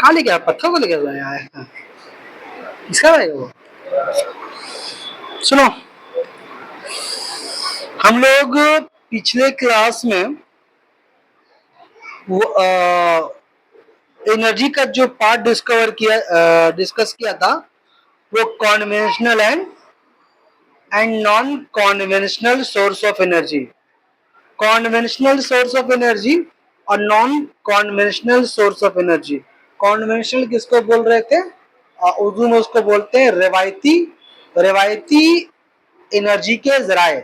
कहाँ लेके आया, पत्थर को लेके आया है, किसका रहेगा वो। सुनो, हम लोग पिछले क्लास में वो एनर्जी का जो पार्ट डिस्कस किया था, वो conventional and non conventional source of energy. Conventional source of energy और non conventional source of energy. Conventional किसको बोल रहे थे, उर्दू में उसको बोलते हैं रिवायती रिवायती एनर्जी के जराए,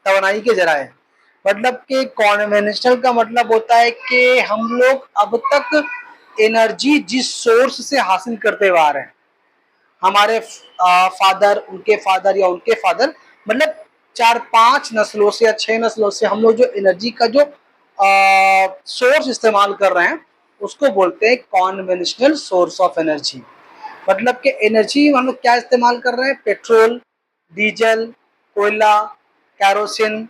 तवानाई के जराए। मतलब कि कॉन्वेंशनल का मतलब होता है कि हम लोग अब तक एनर्जी जिस सोर्स से हासिल करते हुए आ रहे हैं, हमारे फादर, उनके फादर या उनके फादर, मतलब 4-5 नस्लों से या 6 नस्लों से हम लोग जो एनर्जी का जो सोर्स इस्तेमाल कर रहे हैं उसको बोलते हैं कॉन्वेंशनल सोर्स ऑफ एनर्जी। मतलब कि एनर्जी हम लोग क्या इस्तेमाल कर रहे हैं, पेट्रोल, डीजल, कोयला, कैरोसिन,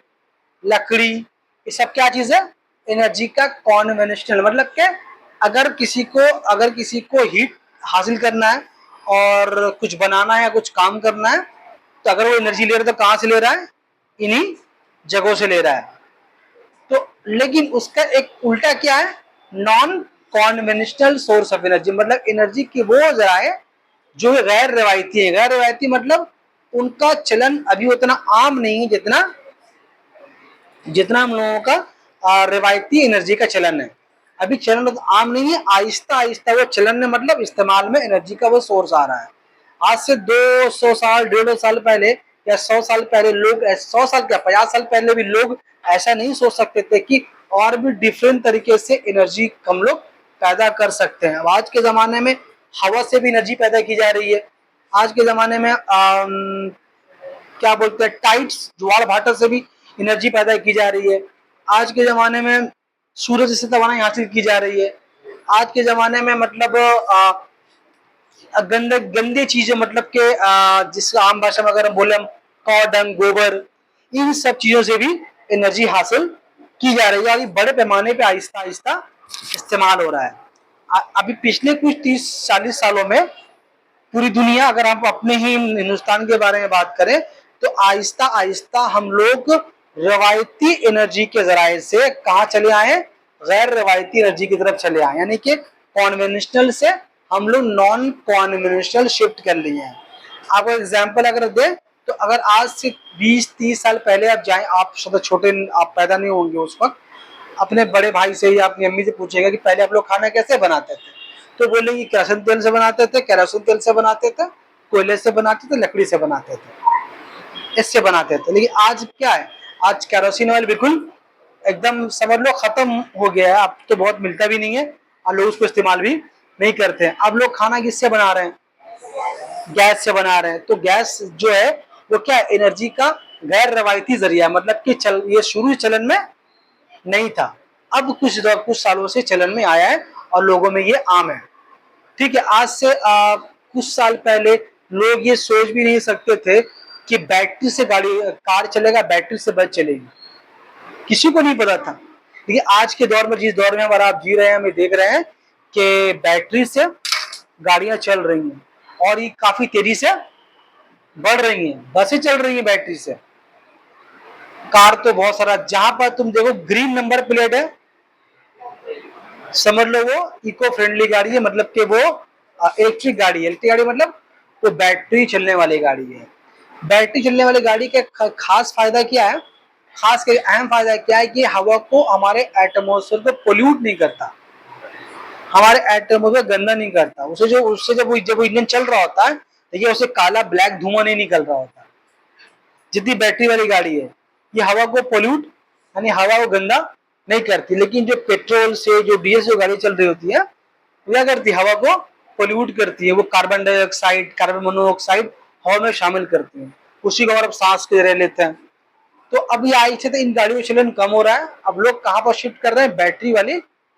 लकड़ी, ये सब क्या चीज है, एनर्जी का कॉन्वेंशनल। मतलब कि अगर किसी को हीट हासिल करना है और कुछ बनाना है या कुछ काम करना है, तो अगर वो एनर्जी ले रहा है तो कहाँ से ले रहा है, इन्हीं जगहों से ले रहा है। तो लेकिन उसका एक उल्टा क्या है, non conventional source of energy. मतलब एनर्जी की वो जराए जो गैर रिवायती है। गैर रिवायती मतलब उनका चलन अभी उतना आम नहीं है जितना हम लोगों का रिवायती एनर्जी का चलन है। अभी चलन तो आम नहीं है, आहिस्ता आहिस्ता वो चलन में, मतलब इस्तेमाल में एनर्जी का वो सोर्स आ रहा है। आज से 200 साल, 150 साल पहले या 100 साल पहले लोग, 100 साल क्या, 50 साल पहले भी लोग ऐसा नहीं सोच सकते थे कि और भी डिफरेंट तरीके से एनर्जी हम लोग पैदा कर सकते हैं। अब आज के ज़माने में हवा से भी एनर्जी पैदा की जा रही है। आज के ज़माने में क्या बोलते हैं, टाइड्स, ज्वार भाटा से भी एनर्जी पैदा की जा रही है। आज के ज़माने में सूरज से तवानाई हासिल की जा रही है। आज के ज़माने में मतलब गंदे चीजें, मतलब के जिस आम भाषा में अगर हम बोले, हम कौ डंग, गोबर, इन सब चीजों से भी एनर्जी हासिल की जा रही है। अभी बड़े पैमाने पे आहिस्ता आहिस्ता इस्तेमाल हो रहा है। अभी पिछले कुछ 30-40 सालों में पूरी दुनिया, अगर हम अपने ही हिंदुस्तान के बारे में बात करें, तो आहिस्ता आहिस्ता हम लोग रवायती एनर्जी के जराए से कहाँ चले आए हैं, गैर रवायती एनर्जी की तरफ चले आए। यानी कि कॉन्वेंशनल से हम लोग नॉन कॉन्वेंशनल शिफ्ट कर लिए हैं। आपको एग्जांपल अगर दे, तो अगर आज से 20-30 साल पहले आप जाएं, आप शायद छोटे, आप पैदा नहीं होंगे उस वक्त, अपने बड़े भाई से या अपनी अम्मी से पूछेगा कि पहले आप लोग खाना कैसे बनाते थे, तो बोलेंगे केरोसिन तेल से बनाते थे, केरोसिन तेल से बनाते थे, कोयले से बनाते थे, लकड़ी से बनाते थे, इससे बनाते थे। लेकिन आज क्या है, आज केरोसिन ऑयल बिल्कुल एकदम समझ लो खत्म हो गया है। अब तो बहुत मिलता भी नहीं है और लोग उसको इस्तेमाल भी नहीं करते हैं। अब लोग खाना किससे बना रहे हैं, गैस से बना रहे हैं। तो गैस जो है वो क्या है, एनर्जी का गैर रवायती जरिया। मतलब कि ये शुरू चलन में नहीं था, अब कुछ सालों से चलन में आया है और लोगों में ये आम है। ठीक है, आज से कुछ साल पहले लोग ये सोच भी नहीं सकते थे कि बैटरी से कार चलेगा, बैटरी से बस चलेगी, किसी को नहीं पता था। देखिए आज के दौर में, जिस दौर में हमारा आप जी रहे हैं, हम देख रहे हैं कि बैटरी से गाड़ियां चल रही हैं और ये काफी तेजी से बढ़ रही हैं। बसें चल रही हैं बैटरी से, कार तो बहुत सारा, जहां पर तुम देखो ग्रीन नंबर प्लेट है, समझ लो वो इको फ्रेंडली गाड़ी है। मतलब कि वो इलेक्ट्रिक गाड़ी है। इलेक्ट्रिक गाड़ी मतलब वो बैटरी चलने वाली गाड़ी है। बैटरी चलने वाली गाड़ी का खास फायदा क्या है, खास कर अहम फायदा क्या है कि हवा को, हमारे एटमॉस्फेयर को पोल्यूट नहीं करता, हमारे एटमॉस्फेयर गंदा नहीं करता। उससे जब वो इंजन चल रहा होता है, देखिए उससे काला ब्लैक धुआं नहीं निकल रहा होता। जितनी बैटरी वाली गाड़ी है, ये हवा को पोल्यूट, यानी हवा को गंदा नहीं करती। लेकिन जो पेट्रोल से, जो डीजल से गाड़ी चल रही होती है, वो क्या करती है, हवा को पोल्यूट करती है। वो कार्बन डाइऑक्साइड, कार्बन मोनोऑक्साइड हवा में शामिल करती है, उसी को और अब सांस के रह लेते हैं। तो अब ये आई से तो इन गाड़ियों का चलन कम हो रहा है। अब लोग कहाँ पर शिफ्ट कर रहे हैं, बैटरी वाली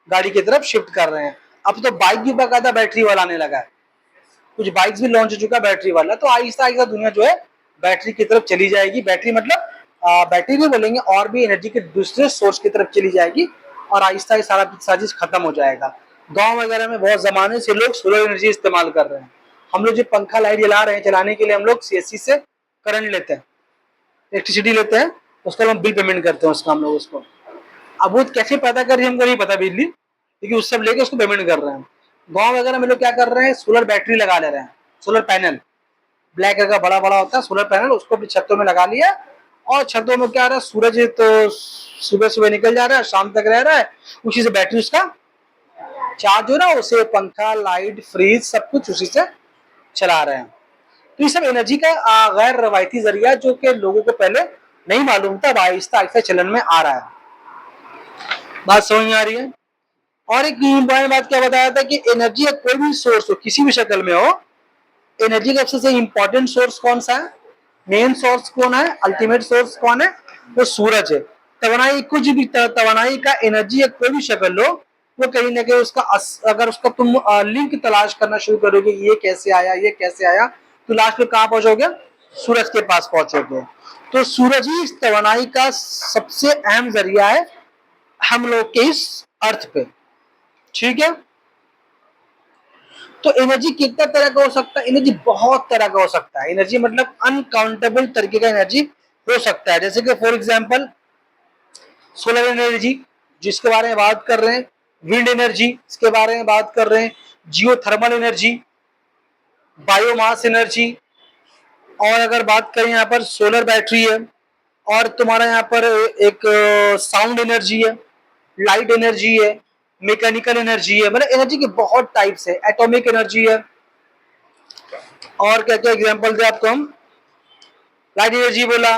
गाड़ी की तरफ शिफ्ट कर रहे हैं। अब तो बाइक भी बाकायदा बैटरी वाला आने लगा है, कुछ बाइक्स भी लॉन्च हो चुका है बैटरी वाला। तो आहिस्ता आहिस्ता दुनिया जो है बैटरी की तरफ चली जाएगी। बैटरी मतलब बैटरी नहीं बोलेंगे, और भी एनर्जी के दूसरे सोर्स की तरफ चली जाएगी और आहिस्ता आहिस्ता सारा चीज खत्म हो जाएगा। गांव वगैरह में बहुत जमाने से लोग सोलर एनर्जी इस्तेमाल कर रहे हैं। हम लोग जो पंखा लाइट जला रहे हैं, चलाने के लिए हम लोग सीएससी से करंट लेते हैं, इलेक्ट्रिसिटी लेते हैं, उसका हम बिल पेमेंट करते हैं उसका हम लोग उसको। अब वो कैसे पैदा कर रही है हमको नहीं पता बिजली, लेकिन उससे लेके उसको पेमेंट कर रहे हैं। गांव वगैरह में लोग क्या कर रहे हैं, सोलर बैटरी लगा ले रहे हैं, सोलर पैनल ब्लैक कलर का बड़ा बड़ा होता है सोलर पैनल, उसको अपनी छतों में लगा लिया। और छतों में क्या रहा है, सूरज तो सुबह सुबह निकल जा रहा है, शाम तक रह रहा है, उसी से बैटरी उसका चार्ज हो रहा है, उसे पंखा लाइट फ्रिज सब कुछ उसी से चला रहे हैं। तो ये सब एनर्जी का गैर रवायती जरिया जो कि लोगों को पहले नहीं मालूम था, आहिस्ता आहिस्ता चलन में आ रहा है। बात समझ में आ रही है। और एक इम्पोर्टेंट बात क्या बताया था कि एनर्जी का कोई भी सोर्स हो, किसी भी शक्ल में हो, एनर्जी का सबसे इंपॉर्टेंट सोर्स कौन सा है, मेन सोर्स कौन है, अल्टीमेट सोर्स कौन है, वो सूरज है। तवानाई कुछ भी तवानाई का एनर्जी या कोई भी शक्ल लो, वो कहीं ना कहीं उसका अगर उसका तुम लिंक तलाश करना शुरू करोगे, ये कैसे आया ये कैसे आया, तो लास्ट में कहां पहुंचोगे, सूरज के पास पहुंचोगे। तो सूरज ही इस तवानाई का सबसे अहम जरिया है हम लोग के इस अर्थ पे। ठीक है। तो एनर्जी कितना तरह का हो सकता है, एनर्जी बहुत तरह का हो सकता है। एनर्जी मतलब अनकाउंटेबल तरीके का एनर्जी हो सकता है। जैसे कि फॉर एग्जांपल सोलर एनर्जी जिसके बारे में बात कर रहे हैं, विंड एनर्जी इसके बारे में बात कर रहे हैं, जियोथर्मल एनर्जी, बायोमास एनर्जी, और अगर बात करें यहाँ पर सोलर बैटरी है, और तुम्हारा यहाँ पर एक साउंड एनर्जी है, लाइट एनर्जी है, मैकेनिकल एनर्जी है, मतलब एनर्जी के बहुत टाइप्स है, एटॉमिक एनर्जी है। और क्या क्या एग्जांपल दे आपको हम, लाइट एनर्जी बोला,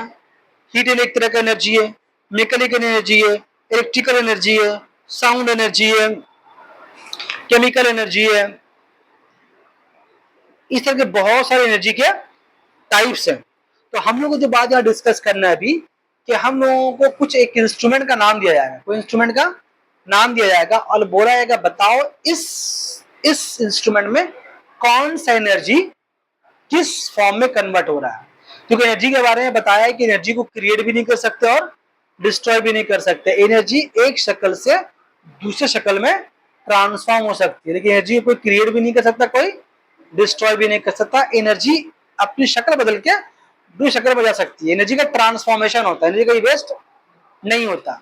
हीट एक तरह का एनर्जी है, मैकेनिकल एनर्जी है, इलेक्ट्रिकल एनर्जी है, साउंड एनर्जी है, केमिकल एनर्जी है। इस तरह के बहुत सारे एनर्जी के टाइप्स हैं। तो हम लोग को जो बात यहाँ डिस्कस करना है अभी, कि हम लोगों को कुछ एक इंस्ट्रूमेंट का नाम दिया जाएगा, कोई इंस्ट्रूमेंट का नाम दिया जाएगा और बोला जाएगा बताओ इस इंस्ट्रूमेंट में कौन सा एनर्जी किस फॉर्म में कन्वर्ट हो रहा है। क्योंकि एनर्जी के बारे में बताया है कि एनर्जी को क्रिएट भी नहीं कर सकते और डिस्ट्रॉय भी नहीं कर सकते। एनर्जी एक शक्ल से दूसरे शक्ल में ट्रांसफॉर्म हो सकती है, लेकिन एनर्जी को कोई क्रिएट भी नहीं कर सकता, कोई डिस्ट्रॉय भी नहीं कर सकता। एनर्जी अपनी शक्ल बदल के दूसरी शक्ल में जा सकती है। एनर्जी का ट्रांसफॉर्मेशन होता है, एनर्जी का वेस्ट नहीं होता।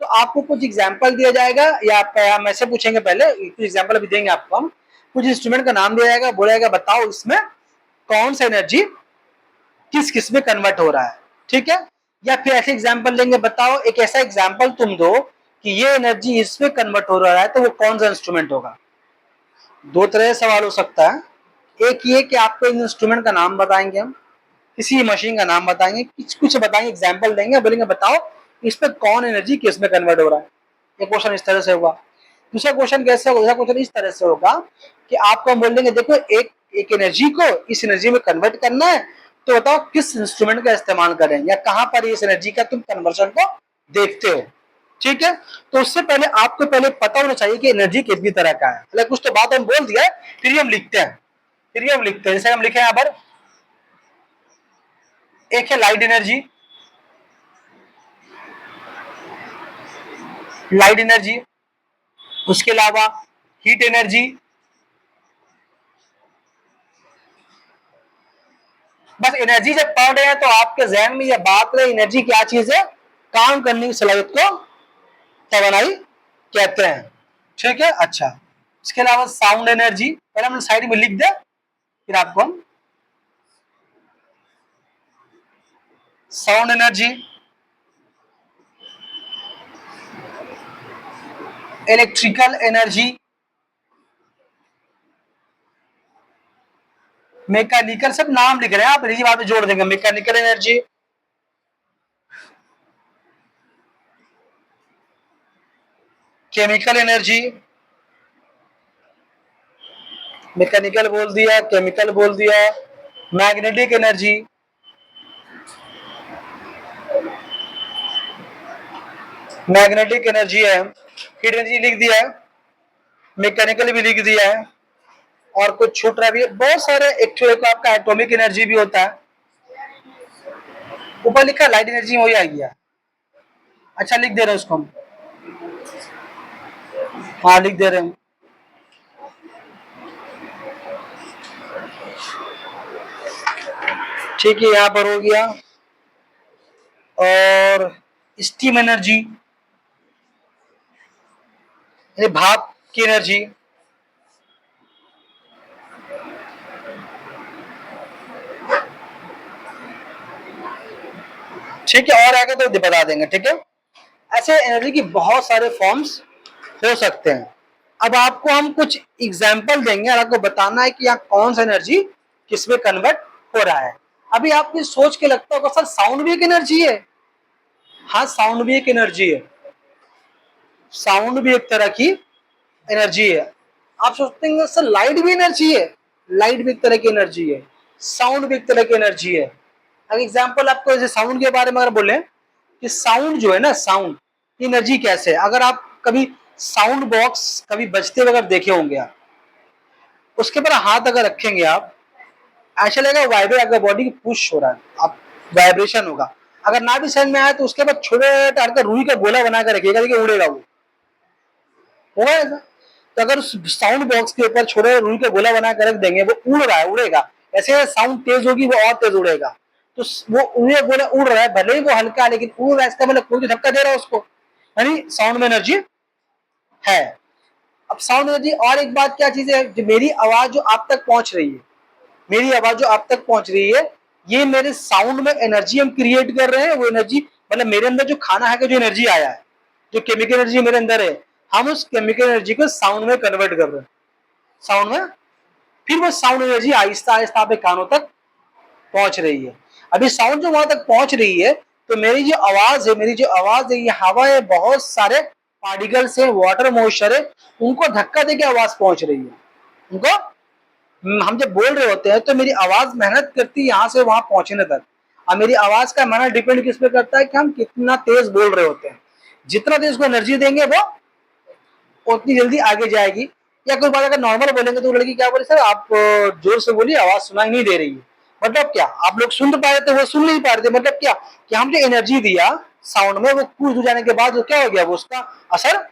तो आपको कुछ एग्जाम्पल दिया जाएगा, या आप ऐसे पूछेंगे, पहले कुछ एग्जाम्पल भी देंगे आपको हम, कुछ इंस्ट्रूमेंट का नाम दिया जाएगा, बोला जाएगा बताओ इसमें कौन सा एनर्जी किस किस में कन्वर्ट हो रहा है। ठीक है। या फिर ऐसे एग्जाम्पल देंगे, बताओ एक ऐसा एग्जाम्पल तुम दो कि ये एनर्जी इसमें कन्वर्ट हो रहा है, तो वो कौन सा इंस्ट्रूमेंट होगा। दो तरह से सवाल हो सकता है। एक ये कि आपको इंस्ट्रूमेंट का नाम बताएंगे हम, किसी मशीन का नाम बताएंगे, कुछ बताएंगे, एग्जाम्पल देंगे, बोलेंगे बताओ इस पे कौन एनर्जी किस में कन्वर्ट हो रहा है। एक क्वेश्चन इस तरह से होगा। दूसरा क्वेश्चन कैसे होगा, दूसरा क्वेश्चन इस तरह से होगा कि आपको हम बोल देंगे देखो एक एनर्जी को इस एनर्जी में कन्वर्ट करना है, तो बताओ किस इंस्ट्रूमेंट का इस्तेमाल करें या कहां पर इस एनर्जी का तुम कन्वर्शन को देखते हो। ठीक है। तो उससे पहले आपको पहले पता होना चाहिए कि एनर्जी कितनी तरह का है। मतलब कुछ तो बात हम बोल दिया है, फिर हम लिखते हैं, जैसे हम लिखे यहाँ पर, एक है लाइट एनर्जी, उसके अलावा हीट एनर्जी। बस एनर्जी जब पढ़ रहे हैं तो आपके जहन में यह बात रहे एनर्जी क्या चीज है, काम करने की सलाहियत को तवानाई कहते हैं। ठीक है। अच्छा, इसके अलावा साउंड एनर्जी, पहले हम साइड में लिख दे, फिर आपको हम sound energy, electrical energy, mechanical, सब नाम लिख रहे हैं आप, इसी बात में जोड़ देंगे, mechanical energy, chemical energy, mechanical बोल दिया, केमिकल बोल दिया, मैग्नेटिक एनर्जी, है, हीट एनर्जी लिख दिया है, मैकेनिकल भी लिख दिया है, और कुछ छूट रहा भी है बहुत सारे। एक्चुअली को आपका एटॉमिक एनर्जी भी होता है, ऊपर लिखा लाइट एनर्जी हो जाएगी। अच्छा लिख दे रहे हैं उसको हम, हाँ लिख दे रहे हैं। ठीक है, यहाँ पर हो गया। और स्टीम एनर्जी यानी भाप की एनर्जी, ठीक है, और आगे तो बता देंगे, ठीक है। ऐसे एनर्जी की बहुत सारे फॉर्म्स हो सकते हैं। अब आपको हम कुछ एग्जाम्पल देंगे और आपको बताना है कि यहाँ कौन सा एनर्जी किसमें कन्वर्ट हो रहा है। अभी आपकी सोच के लगता होगा सर साउंड भी एक एनर्जी है। हाँ, साउंड भी एक एनर्जी है, साउंड भी एक तरह की एनर्जी है। आप सोचते हैं सर लाइट भी एनर्जी है, लाइट भी एक तरह की एनर्जी है, साउंड भी एक तरह की एनर्जी है। अब एग्जाम्पल आपको जैसे साउंड के बारे में अगर बोले कि साउंड जो है ना, साउंड की एनर्जी कैसे है। अगर आप कभी साउंड बॉक्स कभी बजते हुए अगर देखे होंगे आप, उसके ऊपर हाथ अगर रखेंगे आप, ऐसा लगेगा वाइब्रेट, अगर बॉडी की पुश हो रहा है, आप वाइब्रेशन होगा। अगर ना भी समझ में आए तो उसके बाद छोटे हल्का रुई का गोला बना कर रखिएगा, देखिए उड़ेगा वो, होगा ऐसा। तो अगर साउंड बॉक्स के ऊपर छोटे रुई का गोला बना कर रख देंगे, वो उड़ रहा है, उड़ेगा। ऐसे साउंड तेज होगी वो और तेज उड़ेगा। तो वो उड़े गोला उड़ रहा है, भले ही वो हल्का है लेकिन उड़ रहा है, इसका मतलब कोई तो धक्का दे रहा है उसको, यानी साउंड में एनर्जी है। अब साउंड एनर्जी और एक बात क्या चीज है, जो मेरी आवाज जो आप तक पहुंच रही है, मेरी आवाज जो आप तक पहुंच रही है, ये मेरे साउंड में एनर्जी हम क्रिएट कर रहे हैं। वो एनर्जी मतलब मेरे अंदर जो खाना है, जो एनर्जी आया है, जो केमिकल एनर्जी मेरे अंदर है, हम उस केमिकल एनर्जी को साउंड में कन्वर्ट कर रहे हैं, साउंड में। फिर वो साउंड एनर्जी आहिस्ता आहिस्ता आपके कानों तक पहुंच रही है। अभी साउंड जो वहां तक पहुंच रही है, तो मेरी जो आवाज है, मेरी जो आवाज है, ये हवा है, बहुत सारे पार्टिकल्स है, वाटर मॉइस्चर है, उनको धक्का देके आवाज पहुंच रही है। उनको हम जब बोल रहे होते हैं तो मेरी आवाज मेहनत करती है यहाँ से वहां पहुंचने तक। और मेरी आवाज का माना डिपेंड किस पे करता है कि हम कितना तेज बोल रहे होते हैं। जितना तेज को एनर्जी देंगे वो उतनी जल्दी आगे जाएगी। या कोई बात अगर नॉर्मल बोलेंगे तो लड़की क्या बोले, सर आप जोर से बोलिए, आवाज सुनाई नहीं दे रही है। मतलब क्या, आप लोग सुन तो पा रहे थे, वो सुन नहीं पा रहे थे। मतलब क्या कि हम जो एनर्जी दिया साउंड में, वो कूद जाने के बाद वो क्या हो गया, वो उसका असर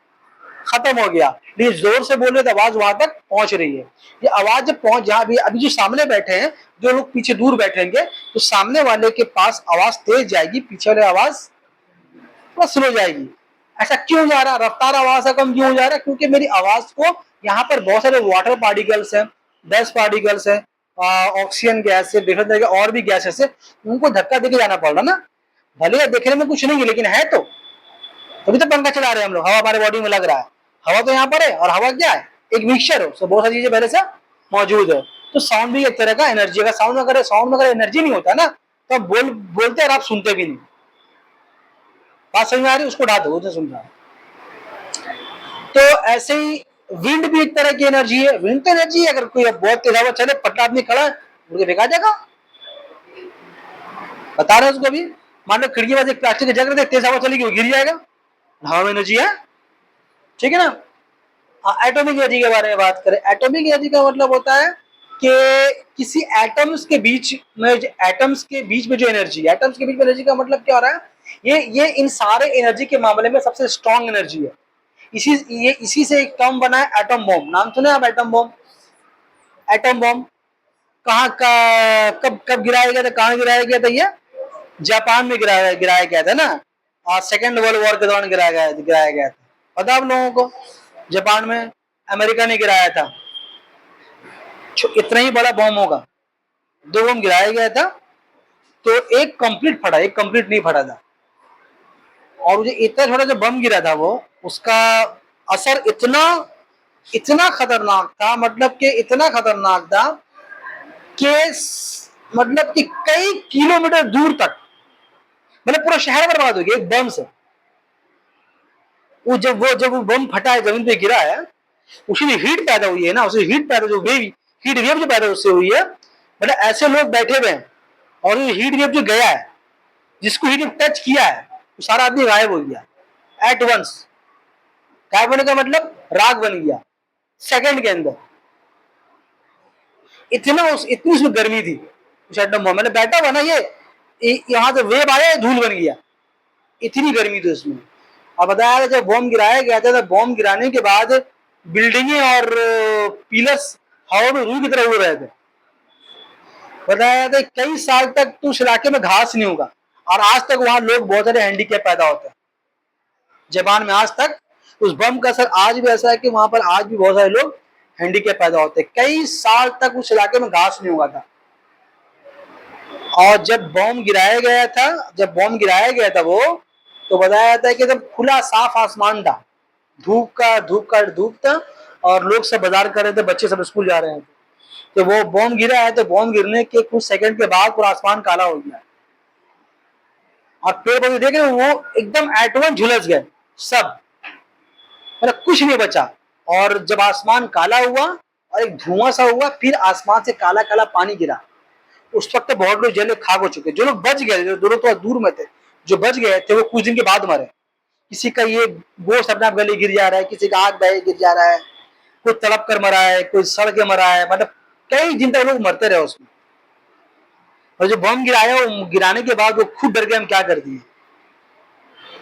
खत्म हो गया। ये जोर से बोल रहे तो आवाज वहां तक पहुंच रही है। ये आवाज जब पहुंच, जहां भी अभी जो सामने बैठे हैं, जो लोग पीछे दूर बैठेंगे, तो सामने वाले के पास आवाज तेज जाएगी, पीछे वाले आवाज थोड़ा स्लो जाएगी। ऐसा क्यों जा रहा है, रफ्तार आवाज का कम क्यों हो जा रहा है? क्योंकि मेरी आवाज को यहाँ पर बहुत सारे वाटर पार्टिकल्स हैं, डस्ट पार्टिकल्स हैं, ऑक्सीजन गैस है, डिफरेंट तरह के और भी गैसेस है, उनको धक्का देके जाना पड़ रहा ना। भले देखने में कुछ नहीं है लेकिन है तो, तभी तो पंखा चला रहे हैं हम लोग, हवा हमारे बॉडी में लग रहा है। हवा तो यहाँ पर है, और हवा क्या है, एक मिक्सचर है, उसमें बहुत सारी चीजें पहले से मौजूद है। तो साउंड भी एक तरह का एनर्जी है। साउंड में अगर एनर्जी नहीं होता ना, तो आप बोलते और आप सुनते भी नहीं। बात समझ में आ रही है? उसको उठा दो, उसे सुन रहा है। तो ऐसे ही विंड भी एक तरह की एनर्जी है। विंड तो एनर्जी है, अगर कोई बहुत तेज हवा चले, पटना आदमी खड़ा है, उड़ के फेंका जाएगा। बता रहे उसको भी, मान लो खिड़की में एक प्लास्टिक की जग रहे थे, तेज हवा चलेगी, वो गिर जाएगा। हवा में एनर्जी है, ठीक है ना। एटॉमिक एनर्जी के बारे में बात करें, एटॉमिक एनर्जी का मतलब होता है कि किसी एटम्स के बीच में, एटम्स के बीच में जो एनर्जी, एटम्स के बीच में एनर्जी का मतलब क्या हो रहा है, ये इन सारे एनर्जी के मामले में सबसे स्ट्रॉन्ग एनर्जी है। इसी से एक टर्म बना है एटम बॉम्ब। नाम सुने आप एटम बॉम्ब? एटम बॉम्ब कहाँ का, कब कब गिराया गया था, कहाँ गिराया गया था? ये जापान में गिराया गया था ना, और सेकेंड वर्ल्ड वॉर के दौरान गिराया गया था। पता आप लोगों को? जापान में, अमेरिका ने गिराया था। इतना ही बड़ा बम होगा, 2 बम गिराया गया था, तो एक कंप्लीट फटा, एक कंप्लीट नहीं फटा था। और जो इतना छोटा जो बम गिरा था, वो उसका असर इतना इतना खतरनाक था, मतलब कि इतना खतरनाक था कि मतलब कि कई किलोमीटर दूर तक, मतलब पूरा शहर बर्बाद हो गया एक बम से। जब वो बम फटा है, जमीन पे गिरा है, उसी में हीट पैदा हुई है ना, उसी हीट पैदा, जो वेव, हीट वेव जो पैदा उससे हुई है, मतलब ऐसे लोग बैठे हुए हैं, और ये हीट वेव जो गया है, जिसको हीट वेव टच किया है, वो सारा आदमी गायब हो गया एट वंस। गायब होने का मतलब राख बन गया सेकंड के अंदर। इतनी उसमें गर्मी थी उस एटम बम, मैंने बैठा हुआ ना, ये यहाँ से वेव आया, धूल बन गया, इतनी गर्मी थी उसमें। अब बताया जब बॉम्ब गिराया गया था, तो बॉम्ब गिराने के बाद बिल्डिंगें और पिलर्स हवा में रूह की तरह उड़ रहे थे। बताया जाता है कई साल तक तो उस इलाके में घास नहीं होगा, और आज तक वहां लोग बहुत सारे हैंडीकैप पैदा होते हैं। जापान में आज तक उस बम का असर आज भी ऐसा है कि वहां पर आज भी बहुत सारे लोग हैंडीकैप पैदा होते हैं। कई साल तक उस इलाके में घास नहीं हुआ था। और जब बॉम्ब गिराया गया था वो, तो बताया जाता है कि एकदम खुला साफ आसमान था, धूप था, और लोग सब बाजार कर रहे थे, बच्चे सब स्कूल जा रहे थे। तो वो बॉम्ब गिरा है, तो बॉम्ब गिरने के कुछ सेकंड के बाद पूरा आसमान काला हो गया, और पेड़ पौधे देख रहे वो एकदम एट वन झुलस गए सब, मतलब कुछ नहीं बचा। और जब आसमान काला हुआ और एक धुआं सा हुआ, फिर आसमान से काला काला पानी गिरा, उस वक्त तो बहुत लोग जले खाक हो चुके। जो लोग बच गए, जो दोनों तो दूर में थे, जो बच गए थे वो कुछ दिन के बाद मरे। किसी का ये गोश्त अपने आप गले गिर जा रहा है, किसी का आग बह गिर जा रहा है, कोई तड़प कर मरा है, कोई सड़ के मरा है, मतलब कई दिन तक लोग मरते रहे उसमें। और जो बम गिराया, वो गिराने के बाद वो खुद डर गए हम क्या कर दिए।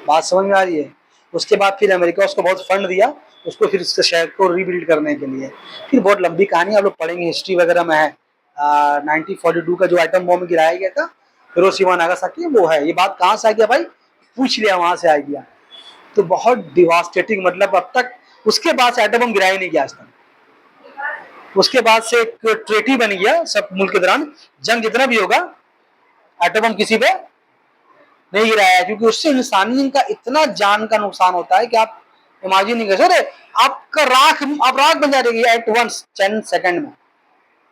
बात समझ में आ रही है। उसके बाद फिर अमेरिका उसको बहुत फंड दिया, उसको फिर उसके शहर को रीबिल्ड करने के लिए। फिर बहुत लंबी कहानी आप लोग पढ़ेंगे, हिस्ट्री वगैरह में है। 1942 का जो एटम बॉम्ब गिराया गया था हिरोशिमा नागासाकी, वो है। ये बात कहाँ से आ गया भाई, पूछ लिया, वहां से आ गया। तो बहुत डिवास्टेटिंग, मतलब अब तक उसके बाद से एटम बम गिराया नहीं गया आज तक। उसके बाद से एक ट्रेटी बन गया सब मुल्क के दौरान, जंग जितना भी होगा एटम बम किसी पे नहीं गिराया, क्योंकि उससे इंसानी का इतना जान का नुकसान होता है कि आप इमेजिन नहीं कर सकते। आपका आप राख बन जाएगी एट वंस 10 सेकंड में,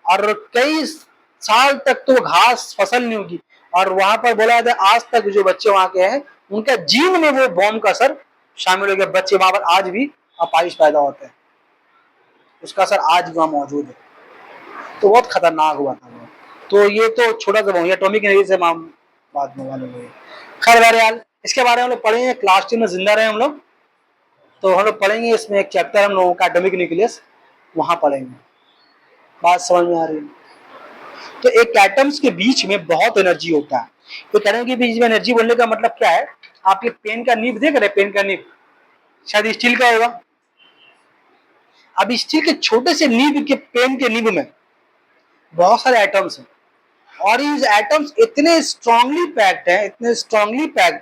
और कई साल तक तो घास फसल नहीं होगी। और वहां पर बोला जाता है आज तक जो बच्चे वहां के हैं, उनका जीन में वो बॉम्ब का असर शामिल हो गया। बच्चे वहां पर आज भी अपाहिज पैदा होते हैं, उसका असर आज भी वहां मौजूद है। तो बहुत खतरनाक हुआ था वो। तो ये तो छोटा सा एटॉमिक एनर्जी से बात में वाले हुए। खैर बहरहाल, इसके बारे में हम लोग पढ़ेंगे क्लास 10 में, जिंदा रहे हम लोग तो हम लोग पढ़ेंगे। इसमें एक चैप्टर हम लोगों का एटॉमिक न्यूक्लियस, वहां पढ़ेंगे। बात समझ में आ रही है। तो एक एटम्स के बीच में बहुत एनर्जी होता है। तो एटम के बीच में एनर्जी बोलने का मतलब क्या है, आप ये पेन का नीब देख रहे हैं, पेन का नीब शायद स्टील का होगा। अब स्टील के छोटे से नीब के, पेन के नीब में बहुत सारे एटम्स हैं, और इस एटम्स इतने स्ट्रांगली पैक्ड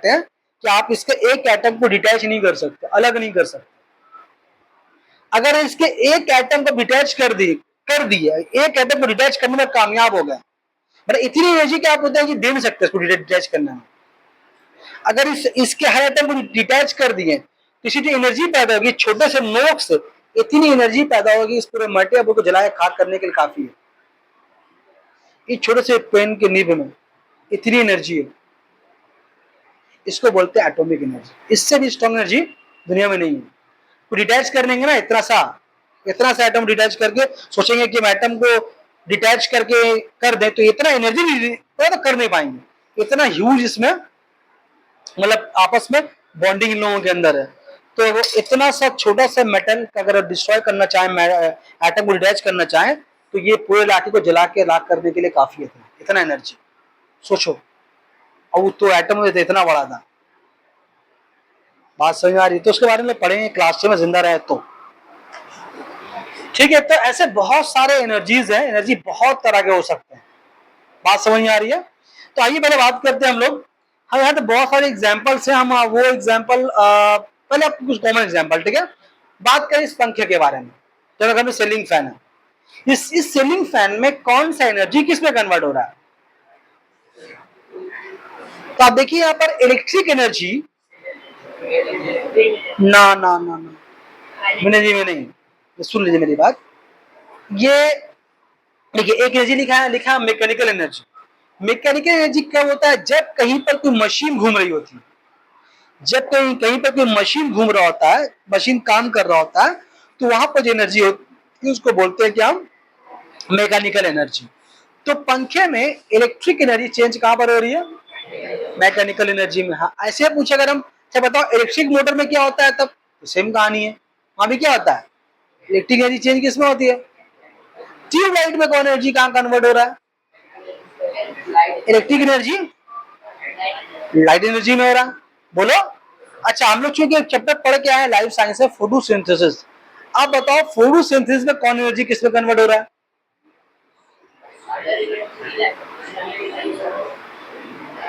हैं कि आप इसके एक एटम को डिटैच नहीं कर सकते, अलग नहीं कर सकते। अगर इसके एक एटम को डिटैच कर दिया, एक एटम को डिटैच करने में कामयाब हो गए, मतलब इतनी एनर्जी कि आप बोलते हैं कि दे नहीं सकते इसको डिटैच करने में। अगर इसके हर एटम को डिटैच कर दिए तो इसी जो एनर्जी पैदा होगी छोटे से नोक से, इतनी एनर्जी पैदा होगी इस पूरे मटेरियल को जलाए खाक करने के लिए काफी है। इस छोटे से पेन के निब में इतनी एनर्जी है, इसको बोलते हैं एटॉमिक एनर्जी। इससे भी स्ट्रॉन्ग एनर्जी दुनिया में नहीं है। तो डिटैच कर देंगे ना, इतना सा एटम डिटैच करके सोचेंगे कि हम एटम को डिटैच करके कर दें तो इतना एनर्जी तो कर नहीं पाएंगे। इतना ह्यूज इसमें मतलब आपस में बॉन्डिंग इन लोगों के अंदर है। तो वो इतना सा छोटा सा मेटल का अगर डिस्ट्रॉय करना चाहें, एटम को डिटैच करना चाहें, तो ये पूरे इलाके को जला के राख करने के लिए काफी है। इतना एनर्जी सोचो, और तो एटम में इतना बड़ा था। बात समझ आ रही है। तो उसके बारे में पढ़ेंगे क्लास में जिंदा रहे तो। ठीक है, तो ऐसे बहुत सारे एनर्जीज हैं, एनर्जी बहुत तरह के हो सकते हैं। बात समझ में आ रही है। तो आइए पहले बात करते हैं हम लोग। हम यहाँ पे बहुत सारे एग्जाम्पल्स हैं, हम वो एग्जाम्पल पहले आपको कुछ कॉमन एग्जाम्पल, ठीक है। बात करें इस पंखे के बारे में, जो घर में सीलिंग फैन है। इस सीलिंग फैन में कौन सा एनर्जी किस में कन्वर्ट हो रहा है। तो आप देखिए यहाँ पर इलेक्ट्रिक एनर्जी, ना एनर्जी में नहीं, सुन लीजिए मेरी बात। ये देखिए एक एनर्जी लिखा है मैकेनिकल एनर्जी। मैकेनिकल एनर्जी क्या होता है, जब कहीं पर कोई मशीन घूम रही होती है, जब कहीं पर कोई मशीन घूम रहा होता है, मशीन काम कर रहा होता है, तो वहां पर जो एनर्जी होती है उसको बोलते हैं क्या, मैकेनिकल एनर्जी। तो पंखे में इलेक्ट्रिक एनर्जी चेंज कहां पर हो रही है, मैकेनिकल एनर्जी में। हाँ, ऐसे पूछे अगर हम, अच्छा बताओ इलेक्ट्रिक मोटर में क्या होता है, तब तो सेम कहानी है। वहां भी क्या होता है, इलेक्ट्रिक एनर्जी चेंज किसमें होती है, ट्यूबलाइट में कौन एनर्जी कहां कन्वर्ट हो रहा है, इलेक्ट्रिक एनर्जी लाइट एनर्जी में हो रहा है। बोलो। अच्छा हम लोग चूंकि चैप्टर पढ़ के आए लाइफ साइंस है, फोटोसिंथेसिस। आप बताओ फोटोसिंथेसिस में कौन एनर्जी किस में कन्वर्ट हो रहा है,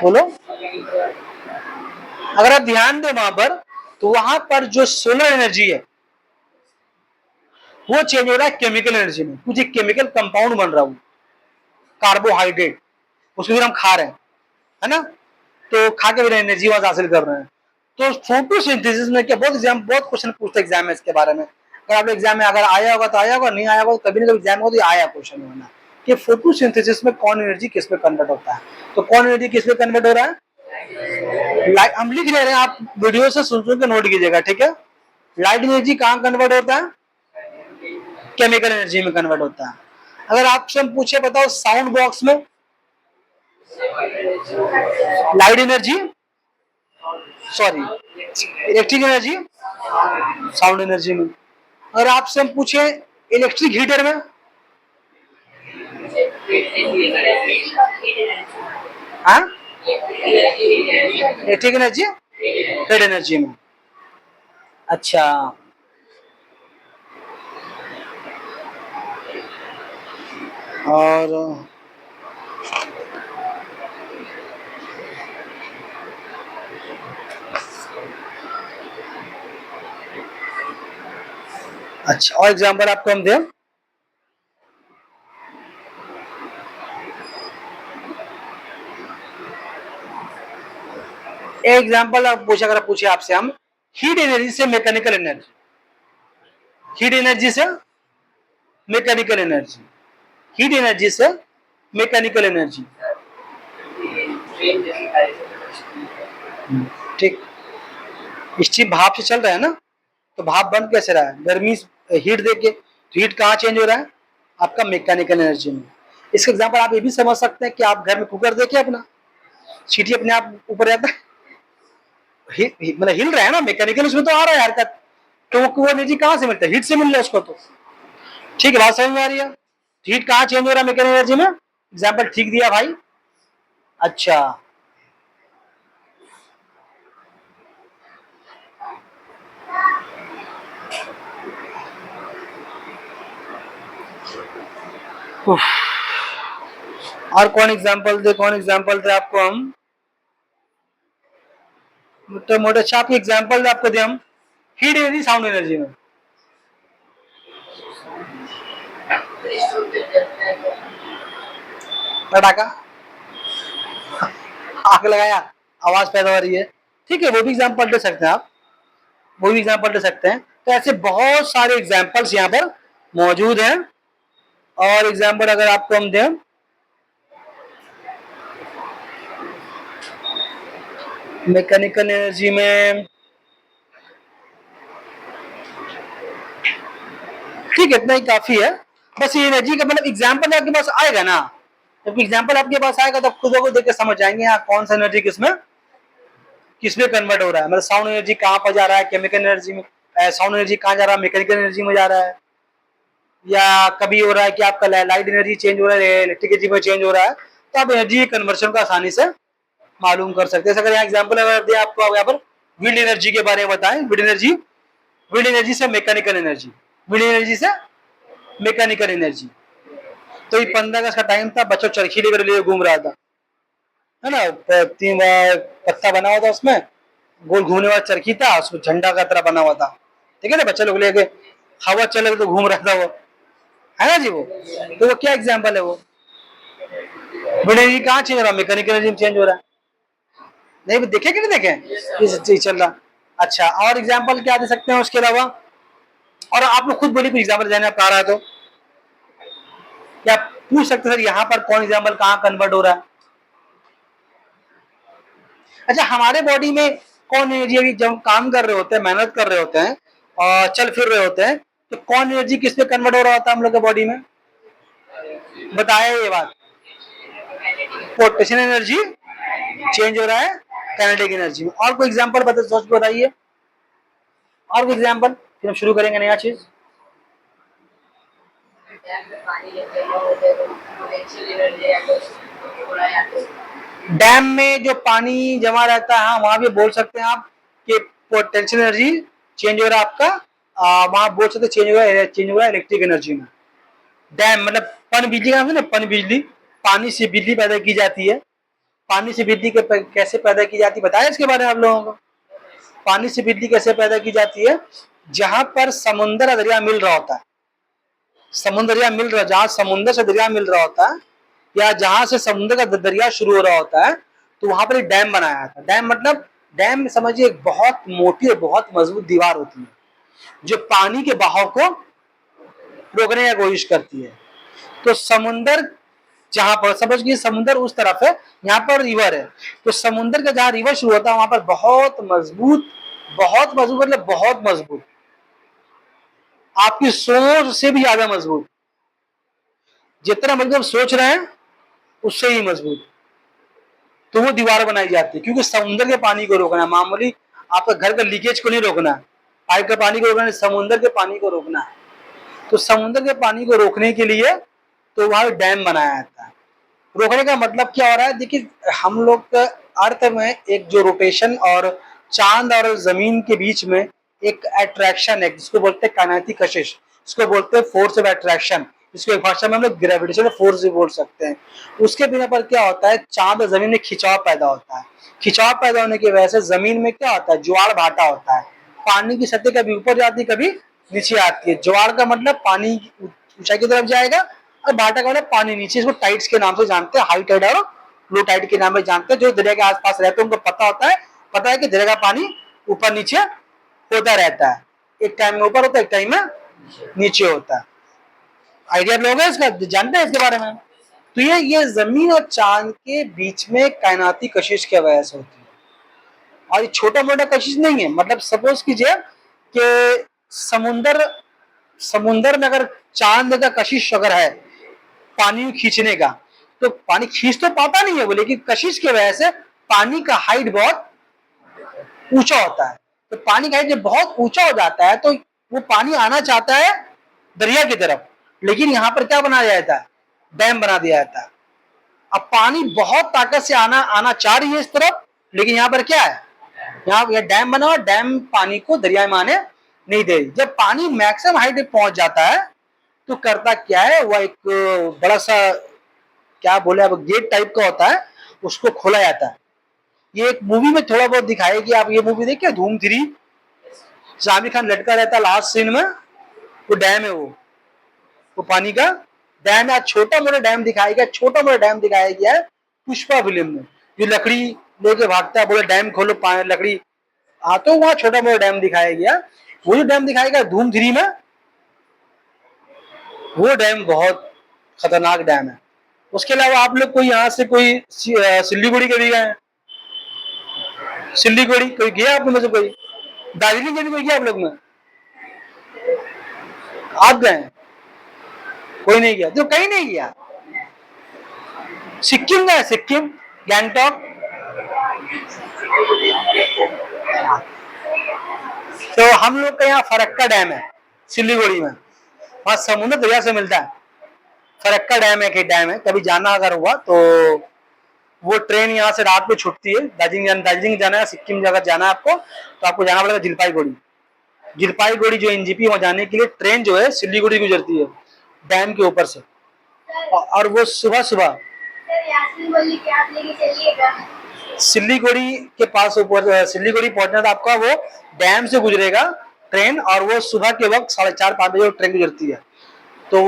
बोलो। अगर आप ध्यान दें वहां पर, तो वहां पर जो सोलर एनर्जी है वो चेंज हो रहा है केमिकल एनर्जी में। कुछ एक केमिकल कंपाउंड बन रहा है, कार्बोहाइड्रेट, उसको फिर हम खा रहे हैं, है ना, तो खा के फिर एनर्जी वहां हासिल कर रहे हैं। तो फोटोसिंथेसिस में क्या, बहुत क्वेश्चन पूछते एग्जाम में इसके बारे में। अगर आप एग्जाम में अगर आया होगा तो आया होगा, नहीं आया होगा तो कभी ना कभी एग्जाम होगा तो आया क्वेश्चन होना कि फोटोसिंथेसिस में कौन एनर्जी किस में कन्वर्ट होता है। तो कौन एनर्जी किस में कन्वर्ट हो रहा है, लाइट। हम लिख ले रहे हैं, आप वीडियो से सुन सुन के नोट कीजिएगा, ठीक है। लाइट एनर्जी कहाँ कन्वर्ट होता है, केमिकल एनर्जी में कन्वर्ट होता है। अगर आपसे हम पूछे बताओ साउंड बॉक्स में light energy, sorry electric energy, sound energy में। अगर आपसे हम पूछे इलेक्ट्रिक हीटर में, हाँ इलेक्ट्रिक एनर्जी हीट एनर्जी में। अच्छा, और अच्छा, और एग्जांपल आपको हम दें, एग्जांपल आप पूछे, अगर पूछे आपसे हम हीट एनर्जी से मैकेनिकल एनर्जी, हीट एनर्जी से मैकेनिकल एनर्जी, हीट एनर्जी से मैकेनिकल एनर्जी, ठीक। स्टीम भाप से चल रहा है ना, तो भाप बंद कैसे रहा है, गर्मी हीट देके, तो हीट कहाँ चेंज हो रहा है, आपका मैकेनिकल एनर्जी में। इसका एग्जांपल आप ये भी समझ सकते हैं कि आप घर में कुकर देखे अपना, सीटी अपने आप ऊपर जाता है, मतलब हिल रहा है ना, मैकेनिकल उसमें तो आ रहा है हरकत, तो वो एनर्जी कहाँ से मिलता है, हीट से मिल रहा है उसको। तो ठीक है, बात समझ में आ रही है। हीट कहाँ चेंज हो रहा है मैकेनिकल एनर्जी में, एग्जाम्पल ठीक दिया भाई। अच्छा, और कौन एग्जाम्पल दे, कौन एग्जाम्पल दे आपको हम, मोटे मोटे अच्छा आपके एग्जाम्पल आपको दे हम हीट एनर्जी साउंड एनर्जी में। पटाखा, आग लगाया, आवाज पैदा हो रही है, ठीक है, वो भी एग्जाम्पल दे सकते हैं आप, वो भी एग्जाम्पल दे सकते हैं। तो ऐसे बहुत सारे एग्जाम्पल्स यहाँ पर मौजूद हैं। और एग्जाम्पल अगर आपको हम दें, मैकेनिकल एनर्जी में, ठीक है, इतना ही काफी है। बस ये एनर्जी का मतलब एग्जाम्पल आपके पास आएगा ना, जब एग्जाम्पल आपके पास आएगा तो खुद को देख के समझ जाएंगे यहाँ कौन सा एनर्जी किसमें कन्वर्ट हो रहा है। मतलब साउंड एनर्जी कहाँ पर जा रहा है, केमिकल एनर्जी में, साउंड एनर्जी कहाँ जा रहा है, मैकेनिकल एनर्जी में जा रहा है, या कभी हो रहा है कि आपका लाइट एनर्जी चेंज हो रहा है, इलेक्ट्रिक एनर्जी में चेंज हो रहा है। तो आप एनर्जी कन्वर्शन को आसानी से मालूम कर सकते हैं। अगर यहाँ एग्जाम्पल अगर दिया आपको, यहाँ पर विंड एनर्जी के बारे में बताएं, विंड एनर्जी से मैकेनिकल एनर्जी, विंड एनर्जी से मैकेनिकल एनर्जी। तो ये 15 अगस्त का टाइम था, बच्चों चरखी लेकर लिए घूम रहा था, है ना, तीन पत्ता बना हुआ था उसमें, गोल घूमने वाला चरखी था, उसमें झंडा का तरह बना हुआ था, ठीक है ना, बच्चे लोग लेके हवा चले तो घूम रहा था वो, है ना जी वो। तो वो क्या एग्जाम्पल है वो, विंड एनर्जी कहाँ चेंज हो रहा है, मैकेनिकल एनर्जी में चेंज हो रहा है। नहीं देखे कि नहीं देखे, इस चीज चल रहा। अच्छा, और एग्जाम्पल क्या दे सकते हैं उसके अलावा, और आप लोग खुद बोलिए कोई एग्जाम्पल देने आप आ रहा है तो, क्या पूछ सकते हैं सर यहाँ पर कौन एग्जाम्पल कहाँ कन्वर्ट हो रहा है। अच्छा, हमारे बॉडी में कौन एनर्जी, अभी जब हम काम कर रहे होते हैं, मेहनत कर रहे होते हैं और चल फिर रहे होते हैं, तो कौन एनर्जी किस पे कन्वर्ट हो रहा होता है हम लोग के बॉडी में, बताया ये बात, पोटेंशियल एनर्जी चेंज हो रहा है काइनेटिक एनर्जी में। और कोई एग्जांपल बता, सोच के बताइए, और कोई एग्जांपल, फिर हम शुरू करेंगे नया चीज। डैम में जो पानी जमा रहता है, वहां भी बोल सकते हैं आप कि पोटेंशियल एनर्जी चेंज हो रहा है आपका, वहां बोल सकते चेंज हो रहा है इलेक्ट्रिक एनर्जी में। डैम मतलब पन बिजली का, ना पन बिजली, पानी से बिजली पैदा की जाती है। पानी से बिजली कैसे पैदा की जाती है बताया इसके बारे में आप लोगों को? पानी से बिजली कैसे पैदा की जाती है? जहां पर समुद्र या दरिया मिल रहा होता है, समुद्र दरिया मिल रहा, जहां समुद्र से दरिया मिल रहा होता है या जहां से समुद्र का दरिया शुरू हो रहा होता है, तो वहां पर एक डैम बनाया था। डैम मतलब, डैम समझिए एक बहुत मोटी और बहुत मजबूत दीवार होती है जो पानी के बहाव को रोकने की कोशिश करती है। तो समुद्र जहां पर, समझिए समुद्र उस तरफ है, यहाँ पर रिवर है, तो समुद्र का जहां रिवर शुरू होता है वहां पर बहुत मजबूत, बहुत मजबूत मतलब बहुत मजबूत, आपकी सोच से भी ज्यादा मजबूत, जितना मतलब सोच रहे हैं उससे ही मजबूत, तो वो दीवार बनाई जाती है। क्योंकि समुद्र के पानी को रोकना है, मामूली आपका घर का लीकेज को नहीं रोकना है, पाइप का पानी को रोकना है, समुद्र के पानी को रोकना है। तो समुद्र के पानी को रोकने के लिए तो वहां डैम बनाया जाता है। रोकने का मतलब क्या हो रहा है? देखिए, हम लोग का अर्थ में एक जो रोटेशन और चांद और जमीन के बीच में एक अट्रैक्शन है, जिसको बोलते हैं काइनेटिक कशिश, इसको बोलते हैं फोर्स ऑफ अट्रैक्शन, इसको एक भाषा में हम लोग ग्रेविटेशनल फोर्स भी बोल सकते हैं। उसके बिना पर क्या होता है, चांद और जमीन में खिंचाव पैदा होता है। खिंचाव पैदा होने की वजह से जमीन में क्या होता है, ज्वार भाटा होता है, पानी की सतह कभी ऊपर जाती है कभी नीचे आती है। ज्वार का मतलब पानी ऊंचाई की तरफ जाएगा और भाटा का मतलब पानी नीचे। इसको टाइड्स के नाम से जानते हैं, हाई टाइड और लो टाइड के नाम से जानते हैं। जो दरिया के आसपास रहते हैं उनको पता है कि दरिया का पानी ऊपर नीचे होता रहता है, एक टाइम में ऊपर होता है, एक टाइम में नीचे होता है। आइडिया लोग है इसका, जानते हैं इसके बारे में? तो ये जमीन और चांद के बीच में कायनाती कशिश की वजह से होती है, और ये छोटा मोटा कशिश नहीं है। मतलब सपोज कीजिए कि समुंदर में अगर चांद का कशिश अगर है पानी खींचने का, तो पानी खींच तो पाता नहीं है वो, लेकिन कशिश की वजह से पानी का हाइट बहुत ऊंचा होता है। तो पानी का हाइट जब बहुत ऊंचा हो जाता है तो वो पानी आना चाहता है दरिया की तरफ, लेकिन यहाँ पर क्या बनाया जाता है, डैम बना दिया जाता है। अब पानी बहुत ताकत से आना चाह रही है इस तरफ, लेकिन यहाँ पर क्या है, यहाँ डैम बना, डैम पानी को दरिया में आने नहीं दे रही। जब पानी मैक्सिमम हाइट पे पहुंच जाता है तो करता क्या है, वह एक बड़ा सा क्या बोले अब गेट टाइप का होता है, उसको खोला जाता है। ये एक मूवी में थोड़ा बहुत दिखाएगी, आप ये मूवी देखिए धूम 3, आमिर खान लटका रहता है लास्ट सीन में, वो डैम है, वो पानी का डैम है। छोटा मोटा डैम दिखाया गया, छोटा मोटा डैम दिखाया गया है पुष्पा फिल्म में, जो लकड़ी लेके भागता है, बोले डैम खोलो लकड़ी, तो वहां छोटा मोटा डैम दिखाया गया। वो जो डैम दिखाया गया धूम 3 में, वो डैम बहुत खतरनाक डैम है। उसके अलावा आप लोग कोई यहाँ से कोई सिल्लीगुड़ी के भी गए? सिल्लीगुड़ी कोई गया आप लोग में से? कोई दार्जिलिंग के भी कोई गया आप लोग में? आप गए? कोई नहीं गया? तो कहीं नहीं गया? सिक्किम गए? सिक्किम गैंगटॉक? तो हम लोग का यहाँ फरक्का डैम है सिल्लीगुड़ी में, वहां समुद्र दरिया से मिलता है। फरक्का डैम है, डैम है, कभी जाना अगर हुआ तो वो ट्रेन यहाँ से रात में छुटती है। दार्जिलिंग जाना है, सिक्किम अगर जाना है आपको, तो आपको जाना पड़ेगा जलपाईगुड़ी जो एनजीपी, वहां जाने के लिए ट्रेन जो है सिल्लीगुड़ी गुजरती है डैम के ऊपर से, और वो सुबह सुबह सिल्लीगुड़ी के पास ऊपर, सिल्लीगुड़ी पहुंचना था आपका, वो डैम से गुजरेगा ट्रेन, और वो सुबह के वक्त 4:30-5 बजे ट्रेन गुजरती है। तो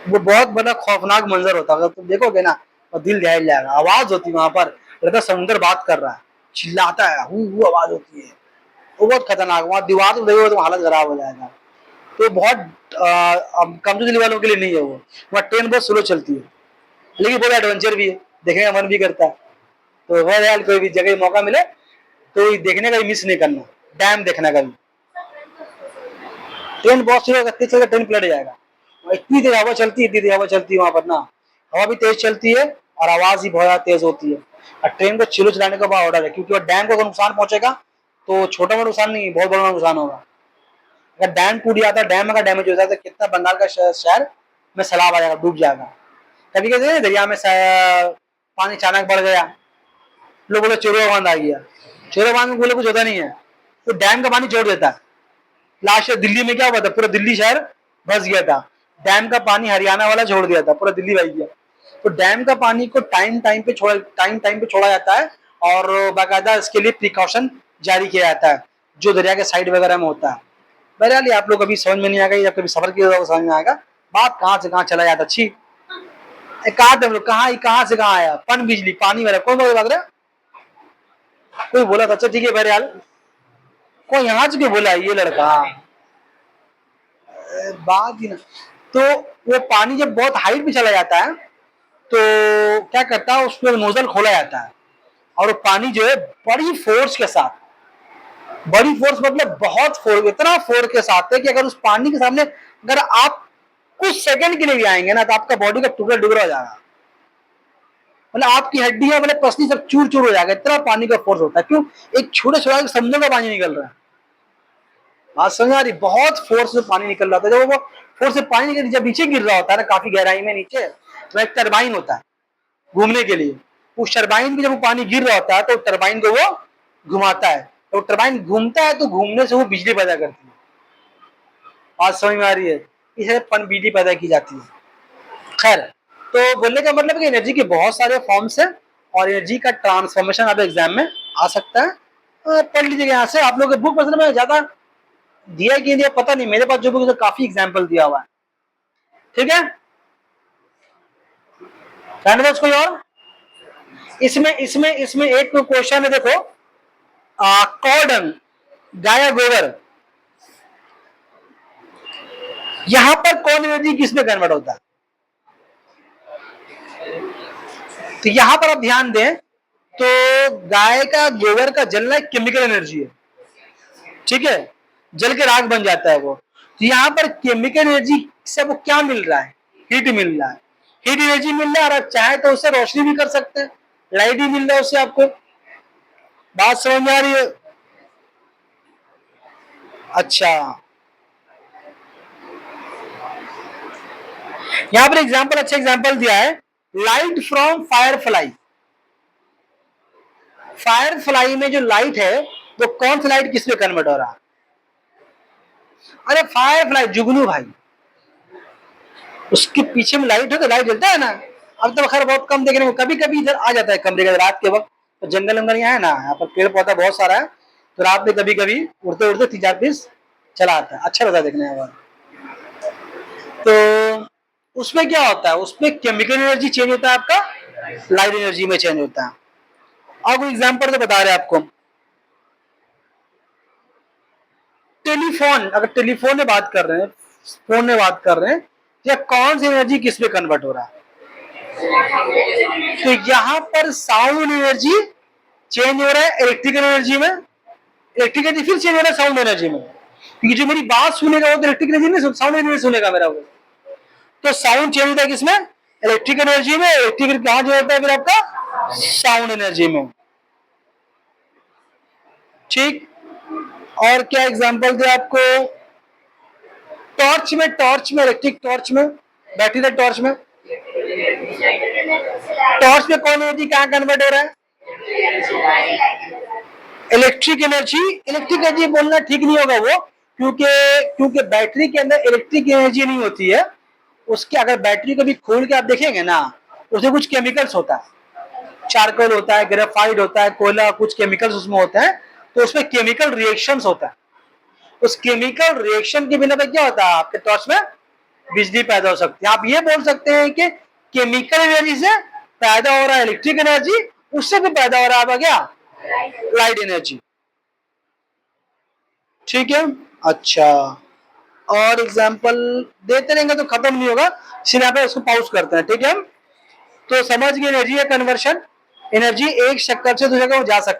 वो बहुत बड़ा खौफनाक मंजर होता है, अगर तुम देखोगे ना और दिल दहल जाएगा। आवाज होती है वहां पर, लगता समुद्र बात कर रहा है, चिल्लाता है, हु आवाज होती है, वो बहुत खतरनाक। वहां दीवार तो देखोगे तो हालत खराब हो जाएगा। तो बहुत कमजोर दिल वालों के लिए नहीं है वो। वहाँ ट्रेन बहुत स्लो चलती है, लेकिन बहुत एडवेंचर भी है, देखने का मन भी करता है। तो वह यार कोई भी जगह मौका मिले तो देखने का भी मिस नहीं करना, डैम देखने का भी। ट्रेन बहुत स्लो तेज चलेगा, ट्रेन पलट जाएगा। इतनी तेज हवा चलती है, इतनी तेज हवा चलती है वहां पर ना, हवा भी तेज चलती है और आवाज भी बहुत तेज होती है। और ट्रेन को स्लो चलाने का बड़ा ऑर्डर है, क्योंकि डैम को अगर नुकसान पहुंचेगा तो छोटा मोटा नुकसान नहीं, बहुत बड़ा नुकसान होगा। अगर डैम टूट जाता है, डैम अगर डैमेज हो जाता है, तो कितना बंगाल का शहर में सैलाब आ जाएगा, डूब जाएगा। कभी कहते दरिया में पानी अचानक बढ़ गया, लोग बोले चोरों बांध आ गया, चोरों बांध में बोले कुछ होता नहीं है, तो डैम का पानी छोड़ देता है। लास्ट दिल्ली में क्या हुआ था, पूरा दिल्ली शहर बस गया था, डैम का पानी हरियाणा वाला छोड़ दिया था, पूरा दिल्ली बह गया। तो डैम का पानी को टाइम टाइम पे छोड़ा जाता है और बाकायदा इसके लिए प्रिकॉशन जारी किया जाता है जो दरिया के साइड वगैरह में होता है। बहरहाल आप लोग कभी समझ में नहीं आएगा, या कभी सफर किया तो समझ में आएगा बात कहाँ से कहाँ चला जाता। अच्छी कहा थे कहाँ से कहाँ आया पन बिजली पानी वाला कौन बात रहा, कोई बोला था। अच्छा ठीक है बहरहाल, कोई यहाँ से क्यों बोला ये लड़का, बात ही ना। तो वो पानी जब बहुत हाइट पे चला जाता है तो क्या करता है, उसमें नोजल खोला जाता है और वो पानी जो है बड़ी फोर्स के साथ, बड़ी फोर्स मतलब बहुत फोर्स, इतना फोर्स के साथ है कि अगर उस पानी के सामने अगर आप कुछ सेकंड के लिए भी आएंगे ना तो आपका बॉडी का टुकड़ा टुकड़ा हो जाएगा, मतलब आपकी हड्डियां मतलब पसली सब चूर चूर हो जाएगा, इतना पानी का फोर्स होता है। क्यों, एक छोटे छोटे समुद्र का पानी निकल रहा है, बात समझ आ रही, बहुत फोर्स से पानी निकल रहा था। जब वो फोर्स से पानी निकल जब नीचे गिर रहा होता है ना काफी गहराई में नीचे, तो एक टरबाइन होता है घूमने के लिए, उस टरबाइन में जब वो पानी गिर रहा होता है तो टरबाइन को वो घुमाता है, तो टरबाइन घूमता है तो घूमने से वो बिजली पैदा करती है। बात समझ में आ रही है, इसे पन बिजली पैदा की जाती है। खैर, तो बोलने का मतलब है कि एनर्जी के बहुत सारे फॉर्म्स हैं और एनर्जी का ट्रांसफॉर्मेशन आप एग्जाम में आ सकता है। पढ़ लीजिएगा यहाँ से, आप लोग बुक मतलब में ज्यादा दिया कि दिया पता नहीं, मेरे पास जो बुक है काफी एग्जाम्पल दिया हुआ है। ठीक है, कोई और इसमें इसमें इसमें एक क्वेश्चन है, देखो कॉर्डन गाय या गोबर, यहां पर कौन एनर्जी किसमें कन्वर्ट होता है। तो यहां पर आप ध्यान दें तो गाय का गोबर का जलना एक केमिकल एनर्जी है, ठीक है, जल के राख बन जाता है वो। तो यहाँ पर केमिकल एनर्जी से वो क्या मिल रहा है, हीट मिल रहा है, हीट एनर्जी मिल रहा है, और आप चाहे तो उससे रोशनी भी कर सकते हैं, लाइट भी मिल रहा है उससे आपको। बात समझ में आ रही है। अच्छा, यहां पर एग्जाम्पल, अच्छा एग्जाम्पल दिया है, light from fire fly. Fire fly में जो लाइट है वो कौन सी लाइट किस में कन्वर्ट हो रहा है। अरे फायर फ्लाई जुगनू भाई, उसके पीछे में लाइट है तो लाइट जलता है ना। अब तो खैर बहुत कम देखने को, कभी कभी इधर आ जाता है कमरे के रात के वक्त, तो जंगल वंगल यहाँ है ना, यहाँ पर पेड़ पौधा बहुत सारा है, तो रात में कभी कभी उड़ते उड़ते 3-4 पीस चला आता है, अच्छा लगता है देखने में। तो उसमें क्या होता है, उसमें केमिकल एनर्जी चेंज होता है आपका, लाइट एनर्जी में चेंज होता है। और कोई एग्जाम्पल तो बता रहे हैं आपको, टेलीफोन, अगर टेलीफोन में बात कर रहे हैं, फोन में बात कर रहे हैं, या कौन सी एनर्जी किस में कन्वर्ट हो रहा है। तो यहां पर साउंड एनर्जी चेंज हो रहा है इलेक्ट्रिकल एनर्जी में, इलेक्ट्रिक एनर्जी फिर चेंज हो रहा है साउंड एनर्जी में, क्योंकि जो मेरी बात सुनेगा वो तो इलेक्ट्रिक एनर्जी में, साउंड एनर्जी सुनेगा मेरा वो। तो साउंड चेंज होता है किसमें, इलेक्ट्रिक एनर्जी में, इलेक्ट्रिक कहां जो होता है फिर आपका साउंड एनर्जी में। ठीक, और क्या एग्जांपल दे आपको, टॉर्च में, टॉर्च में, इलेक्ट्रिक टॉर्च में, बैटरी टॉर्च में, टॉर्च में कौन एनर्जी कहां कन्वर्ट हो रहा है, इलेक्ट्रिक एनर्जी। इलेक्ट्रिक एनर्जी बोलना ठीक नहीं होगा वो, क्योंकि क्योंकि बैटरी के अंदर इलेक्ट्रिक एनर्जी नहीं होती है, उसके अगर बैटरी को भी खोल के आप देखेंगे ना, उसमें कुछ केमिकल्स होता है, चारकोल होता है, ग्रेफाइट होता है, कोयला, कुछ केमिकल्स उसमें होते हैं, तो उसमें केमिकल रिएक्शंस होता है। उस केमिकल रिएक्शन के बिना पे क्या होता है, आपके टॉर्च में बिजली पैदा हो सकती है। आप ये बोल सकते हैं कि केमिकल एनर्जी से पैदा हो रहा है इलेक्ट्रिक एनर्जी, उससे भी पैदा हो रहा है क्या, लाइट एनर्जी। ठीक है, अच्छा, और एग्जांपल देते रहेंगे तो खत्म नहीं होगा, इसलिए यहाँ पे उसको पॉज करते हैं। ठीक है, तो समझ गए एनर्जी का कन्वर्शन, एनर्जी एक शक्कर से दूसरे जगह जा सकती है।